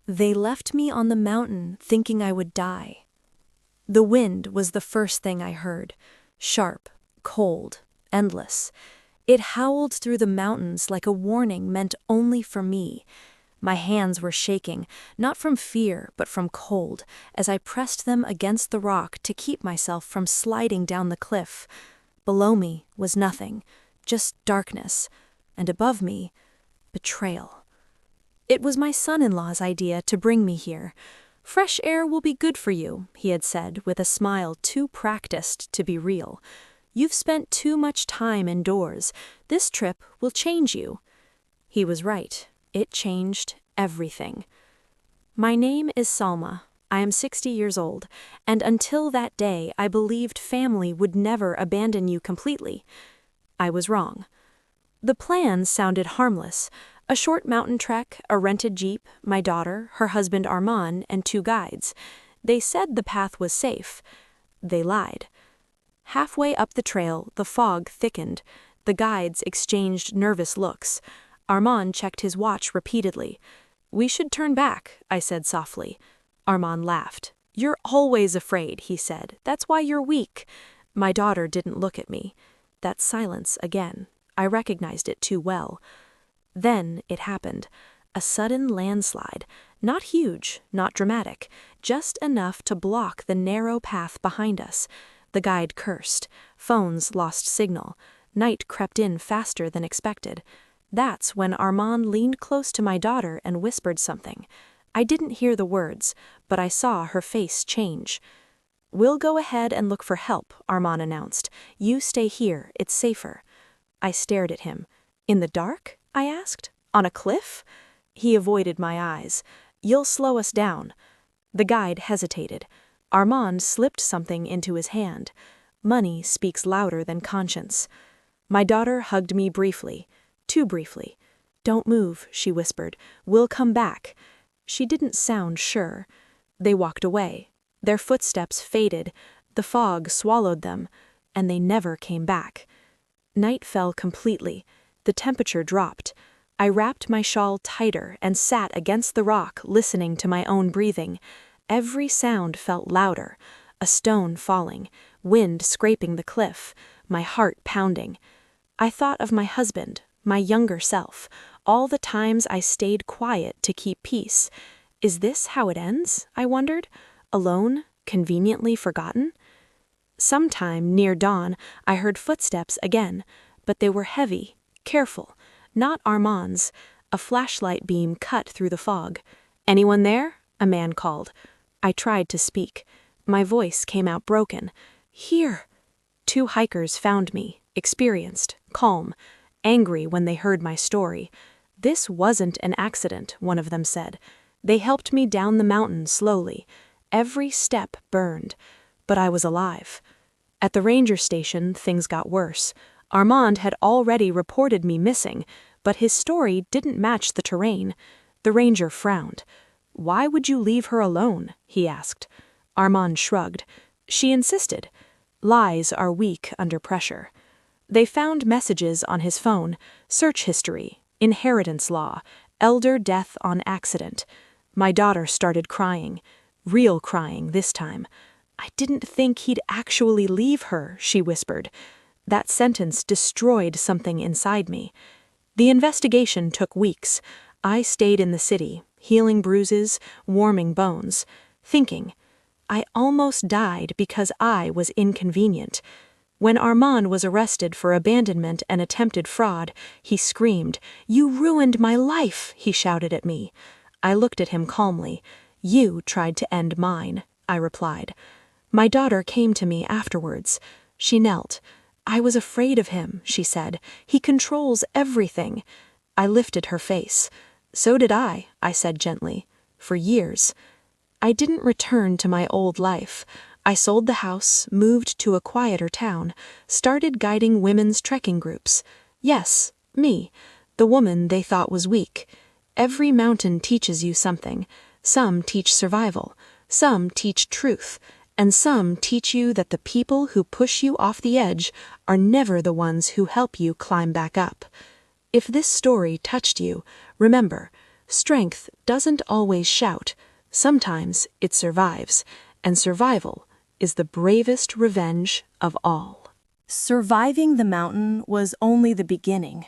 They left me on the mountain thinking I would die. The wind was the first thing I heard, sharp, cold, endless. It howled through the mountains like a warning meant only for me. My hands were shaking, not from fear but from cold, as I pressed them against the rock to keep myself from sliding down the cliff. Below me was nothing, just darkness, and above me, betrayal. It was my son-in-law's idea to bring me here. "Fresh air will be good for you," he had said with a smile too practiced to be real. "You've spent too much time indoors. This trip will change you." He was right. It changed everything. My name is Salma. I am 60 years old, and until that day I believed family would never abandon you completely. I was wrong. The plan sounded harmless. A short mountain trek, a rented jeep, my daughter, her husband Armand, and 2 guides. They said the path was safe. They lied. Halfway up the trail, the fog thickened. The guides exchanged nervous looks. Armand checked his watch repeatedly. "We should turn back," I said softly. Armand laughed. "You're always afraid," he said. "That's why you're weak." My daughter didn't look at me. That silence again. I recognized it too well. Then it happened. A sudden landslide. Not huge, not dramatic, just enough to block the narrow path behind us. The guide cursed. Phones lost signal. Night crept in faster than expected. That's when Armand leaned close to my daughter and whispered something. I didn't hear the words, but I saw her face change. "We'll go ahead and look for help," Armand announced. "You stay here, it's safer." I stared at him. "In the dark?" I asked. "On a cliff?" He avoided my eyes. "You'll slow us down." The guide hesitated. Armand slipped something into his hand. Money speaks louder than conscience. My daughter hugged me briefly. Too briefly. "Don't move," she whispered. "We'll come back." She didn't sound sure. They walked away. Their footsteps faded. The fog swallowed them, and they never came back. Night fell completely. The temperature dropped. I wrapped my shawl tighter and sat against the rock, listening to my own breathing. Every sound felt louder. A stone falling, wind scraping the cliff, my heart pounding. I thought of my husband, my younger self, all the times I stayed quiet to keep peace. Is this how it ends? I wondered. Alone, conveniently forgotten? Sometime near dawn, I heard footsteps again, but they were heavy, careful, not Armand's. A flashlight beam cut through the fog. "Anyone there?" a man called. I tried to speak. My voice came out broken. "Here." 2 hikers found me, experienced, calm, angry when they heard my story. "This wasn't an accident," one of them said. "They helped me down the mountain slowly. Every step burned, but I was alive." At the ranger station, things got worse. Armand had already reported me missing, but his story didn't match the terrain. The ranger frowned. "Why would you leave her alone?" he asked. Armand shrugged. "She insisted. Lies are weak under pressure." They found messages on his phone, search history, inheritance law, elder death on accident. My daughter started crying. Real crying this time. "I didn't think he'd actually leave her," she whispered. That sentence destroyed something inside me. The investigation took weeks. I stayed in the city, healing bruises, warming bones, thinking. I almost died because I was inconvenient. When Armand was arrested for abandonment and attempted fraud, he screamed, "You ruined my life," he shouted at me. I looked at him calmly. "You tried to end mine," I replied. My daughter came to me afterwards. She knelt. "I was afraid of him," she said. "He controls everything." I lifted her face. "So did I said gently. "For years." I didn't return to my old life. I sold the house, moved to a quieter town, started guiding women's trekking groups. Yes, me, the woman they thought was weak. Every mountain teaches you something. Some teach survival, some teach truth, and some teach you that the people who push you off the edge are never the ones who help you climb back up. If this story touched you, remember, Strength doesn't always shout. Sometimes it survives, and survival is the bravest revenge of all. Surviving the mountain was only the beginning.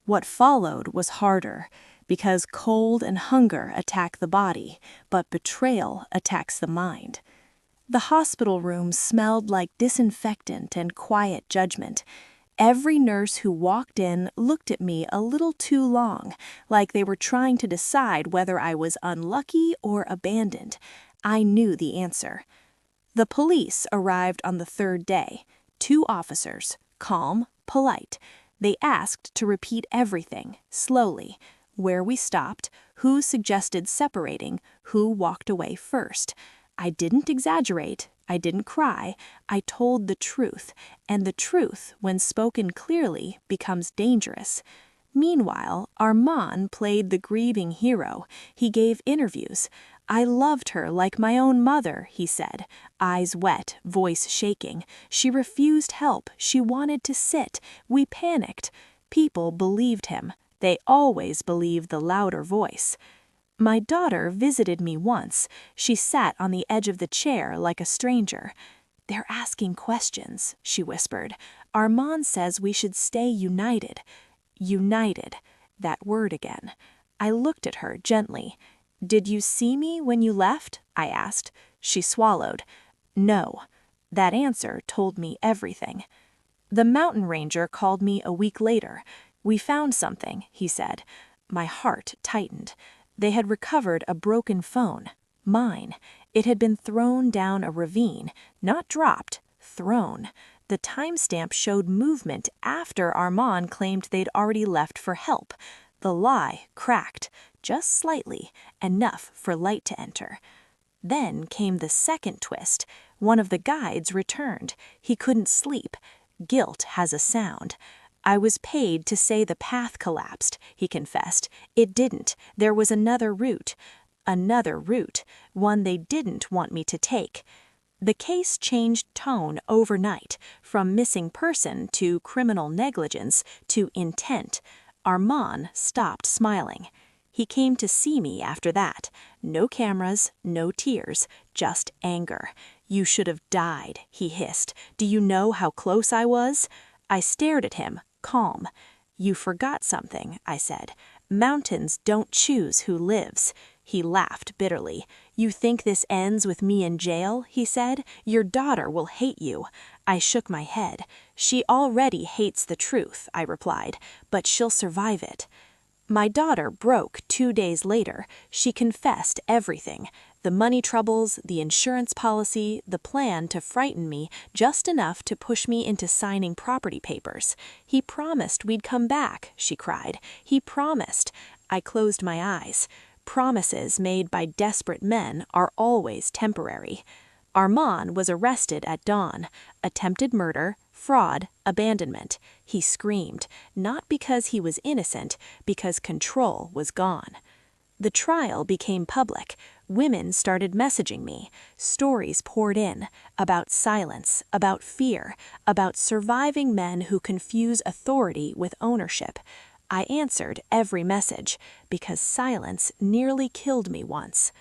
What followed was harder, because cold and hunger attack the body, but betrayal attacks the mind. The hospital room smelled like disinfectant and quiet judgment. Every nurse who walked in looked at me a little too long, like they were trying to decide whether I was unlucky or abandoned. I knew the answer. The police arrived on the third day. 2 officers, calm, polite. They asked to repeat everything, slowly. Where we stopped, who suggested separating, who walked away first. I didn't exaggerate, I didn't cry, I told the truth, and the truth, when spoken clearly, becomes dangerous. Meanwhile, Armand played the grieving hero. He gave interviews. I loved her like my own mother, he said, eyes wet, voice shaking. She refused help. She wanted to sit. We panicked. People believed him. They always believe the louder voice. My daughter visited me once. She sat on the edge of the chair like a stranger. "They're asking questions," she whispered. "Armand says we should stay united." United. That word again. I looked at her gently. "Did you see me when you left?" I asked. She swallowed. "No." That answer told me everything. The mountain ranger called me a week later. "We found something," he said. My heart tightened. They had recovered a broken phone. Mine. It had been thrown down a ravine, not dropped, thrown. The timestamp showed movement after Armand claimed they'd already left for help. The lie cracked, just slightly, enough for light to enter. Then came the second twist. One of the guides returned. He couldn't sleep. Guilt has a sound. "I was paid to say the path collapsed," he confessed. "It didn't. There was another route." Another route, one they didn't want me to take. The case changed tone overnight, from missing person to criminal negligence to intent. Armand stopped smiling. He came to see me after that. No cameras, no tears, just anger. "You should have died," he hissed. "Do you know how close I was?" I stared at him, calm. "You forgot something," I said. "Mountains don't choose who lives." He laughed bitterly. "You think this ends with me in jail?" he said. "Your daughter will hate you." I shook my head. "She already hates the truth," I replied, "but she'll survive it." My daughter broke 2 days later. She confessed everything. The money troubles, the insurance policy, the plan to frighten me just enough to push me into signing property papers. "He promised we'd come back," she cried. "He promised." I closed my eyes. Promises made by desperate men are always temporary. Armand was arrested at dawn. Attempted murder, fraud, abandonment. He screamed, not because he was innocent, because control was gone. The trial became public. Women started messaging me. Stories poured in about silence, about fear, about surviving men who confuse authority with ownership. I answered every message, because silence nearly killed me once.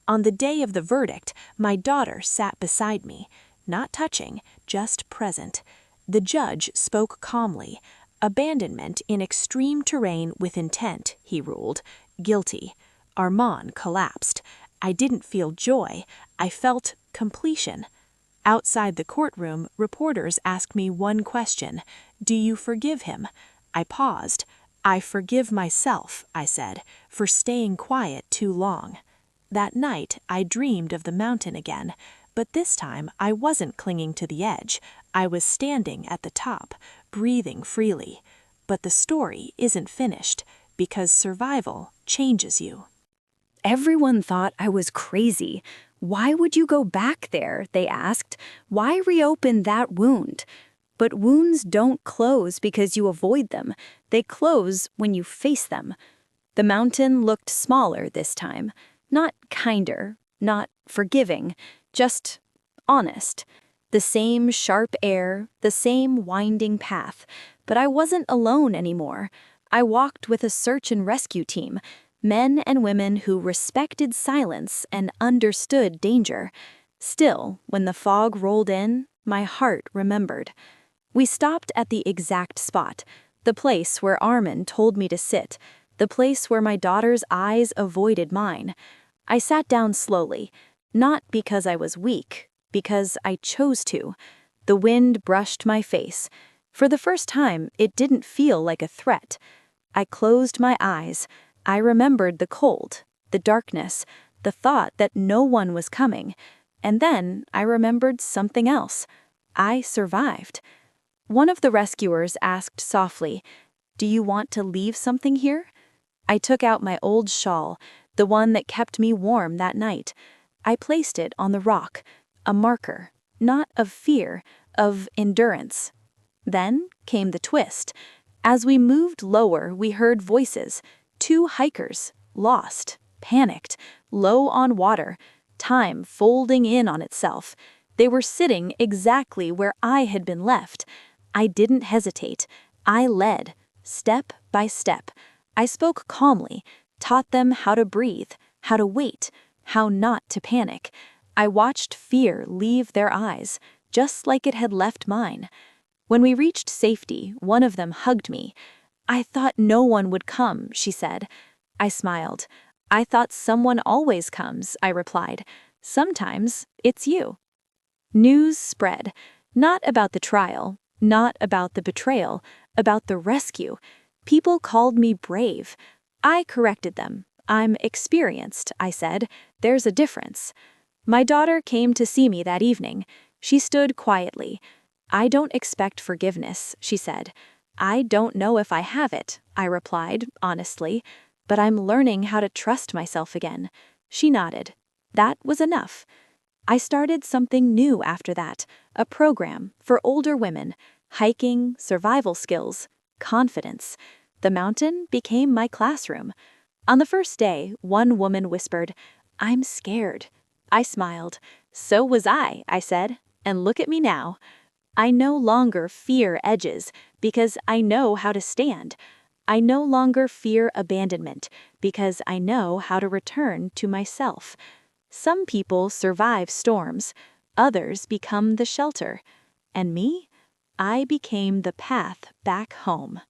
On the day of the verdict, my daughter sat beside me, not touching, just present. The judge spoke calmly. "Abandonment in extreme terrain with intent," he ruled. "Guilty." Armand collapsed. I didn't feel joy. I felt completion. Outside the courtroom, reporters asked me one question. "Do you forgive him?" I paused. "I forgive myself," I said, "for staying quiet too long." That night, I dreamed of the mountain again, but this time I wasn't clinging to the edge. I was standing at the top, breathing freely. But the story isn't finished, because survival changes you. Everyone thought I was crazy. "Why would you go back there?" they asked. "Why reopen that wound?" But wounds don't close because you avoid them. They close when you face them. The mountain looked smaller this time. Not kinder, not forgiving, just honest. The same sharp air, the same winding path. But I wasn't alone anymore. I walked with a search and rescue team. Men and women who respected silence and understood danger. Still, when the fog rolled in, my heart remembered. We stopped at the exact spot, the place where Armin told me to sit, the place where my daughter's eyes avoided mine. I sat down slowly, not because I was weak, because I chose to. The wind brushed my face. For the first time, it didn't feel like a threat. I closed my eyes. I remembered the cold, the darkness, the thought that no one was coming. And then I remembered something else. I survived. One of the rescuers asked softly, "Do you want to leave something here?" I took out my old shawl, the one that kept me warm that night. I placed it on the rock, a marker, not of fear, of endurance. Then came the twist. As we moved lower, we heard voices. 2 hikers, lost, panicked, low on water, time folding in on itself. They were sitting exactly where I had been left. I didn't hesitate. I led, step by step. I spoke calmly, taught them how to breathe, how to wait, how not to panic. I watched fear leave their eyes, just like it had left mine. When we reached safety, one of them hugged me. "I thought no one would come," she said. I smiled. "I thought someone always comes," I replied. "Sometimes it's you." News spread, not about the trial, not about the betrayal, about the rescue. People called me brave. I corrected them. "I'm experienced," I said. "There's a difference." My daughter came to see me that evening. She stood quietly. "I don't expect forgiveness," she said. "I don't know if I have it," I replied, honestly, "but I'm learning how to trust myself again." She nodded. That was enough. I started something new after that, a program for older women, hiking, survival skills, confidence. The mountain became my classroom. On the first day, one woman whispered, "I'm scared." I smiled. "So was I said, "and look at me now." I no longer fear edges because I know how to stand. I no longer fear abandonment because I know how to return to myself. Some people survive storms, others become the shelter. And me? I became the path back home.